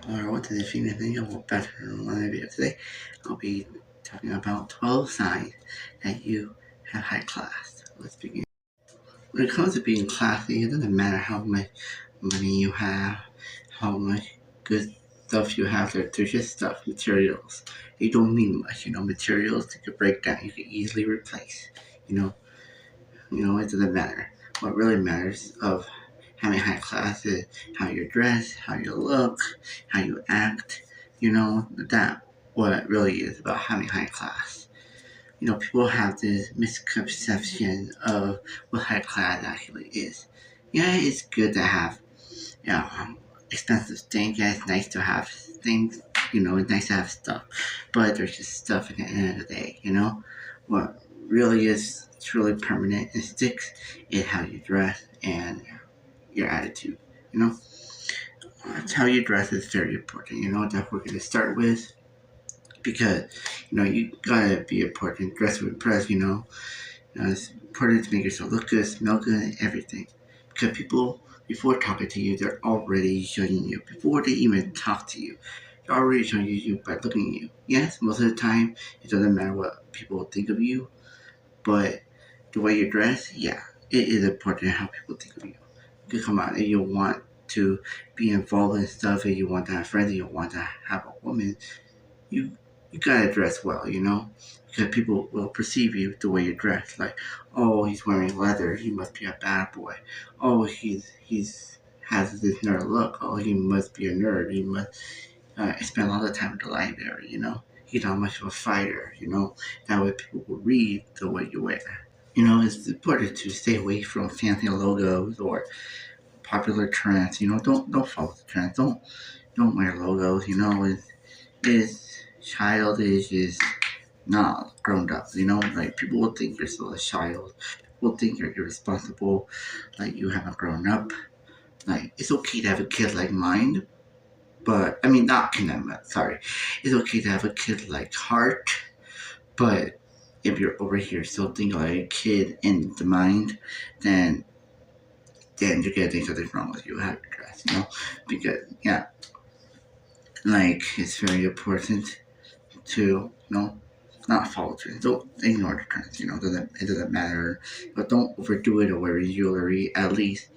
Or what did the female think of better in one video today? I'll be talking about 12 signs that you have high class. Let's begin. When it comes to being classy, it doesn't matter how much money you have, how much good stuff you have. They're just stuff, materials. They don't mean much, materials you could break down, you could easily replace. You know, it doesn't matter. What really matters of having high class is how you dress, how you look, how you act. That what it really is about having high class. People have this misconception of what high class actually is. Yeah, it's good to have, expensive things. Yeah, it's nice to have things. It's nice to have stuff, but there's just stuff at the end of the day. What really is truly permanent and sticks is how you dress and your attitude. You know, That's how you dress is very important. That we're gonna start with because you gotta be important. Dress to impress. It's important to make yourself look good, smell good, and everything. Because people, before talking to you, they're already judging you. Before they even talk to you, they're already judging you by looking at you. Yes, most of the time, it doesn't matter what people think of you, but the way you dress, yeah, it is important how people think of you. You come out and you want to be involved in stuff and you want to have friends and you want to have a woman, you you gotta dress well, because people will perceive you the way you dress. Like, oh, he's wearing leather, he must be a bad boy. Oh, he's has this nerd look. Oh, he must be a nerd. He must spend a lot of time in the library. He's not much of a fighter. That way people will read the way you wear. It's important to stay away from fancy logos or popular trends. Don't follow the trends. Don't wear logos. It's childish, is not grown up. Like people will think you're still a child. People will think you're irresponsible, like you haven't grown up. Like it's okay to have a kid like mine, but I mean not Kinema, sorry. It's okay to have a kid like Heart, but if you're over here still thinking like a kid in the mind, then you're gonna think something's wrong with you. How you dress, because yeah, like it's very important to not follow trends. Don't ignore the trends. It doesn't matter, but don't overdo it or wear jewelry. At least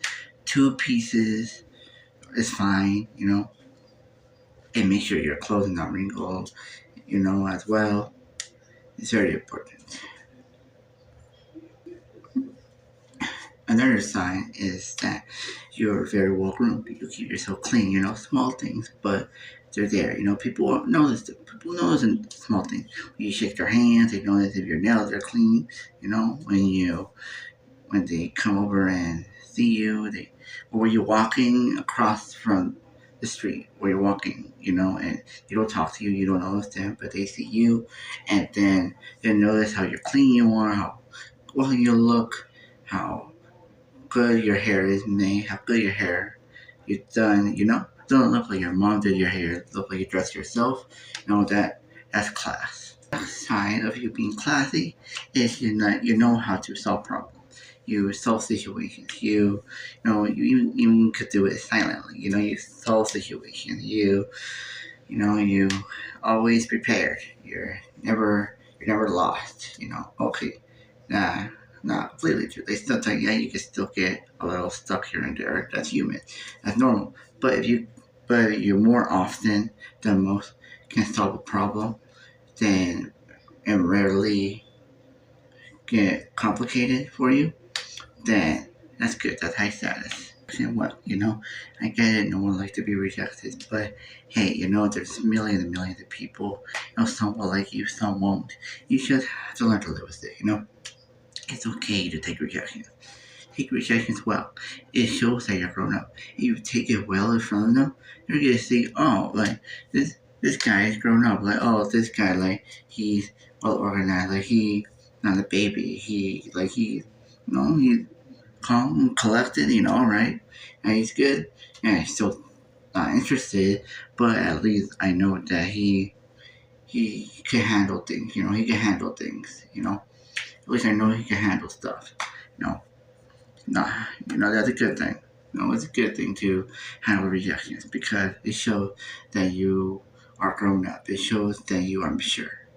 two pieces is fine. And make sure your clothing not wrinkled. As well. It's very important. Another sign is that you're very well groomed. You keep yourself clean. Small things, but they're there. People notice. People notice in small things. When you shake their hands, they notice if your nails are clean. When they come over and see you, or when you're walking across from the street where you're walking, and they don't talk to you, you don't notice them, but they see you, and then they notice how you're clean you are, how well you look, how good your hair is made, how good your hair is done. Don't look like your mom did your hair. Look like you dress yourself. That's class. A sign of you being classy is you know how to solve problems. You solve situations. You even could do it silently. You solve situations. You always prepared. You're never lost. Okay, nah, not completely true. They still tell you, yeah, you can still get a little stuck here and there. That's human. That's normal. But you more often than most can solve a problem, then and rarely get complicated for you, then that's good. That's high status. And what, I get it, no one likes to be rejected, but hey, there's millions and millions of people. Some will like you, some won't. You just have to learn to live with it. It's okay to take rejection. Take rejections well. It shows that you're grown up. If you take it well in front of them, you're gonna see, oh, like this guy is grown up. Like, oh, this guy, like he's well organized. Like he not a baby. He's calm and collected. Right? And he's good. And he's still not interested, but at least I know that he can handle things. He can handle things. At least I know he can handle stuff. You know, no, that's a good thing. No, it's a good thing to handle rejections because it shows that you are grown up. It shows that you are mature.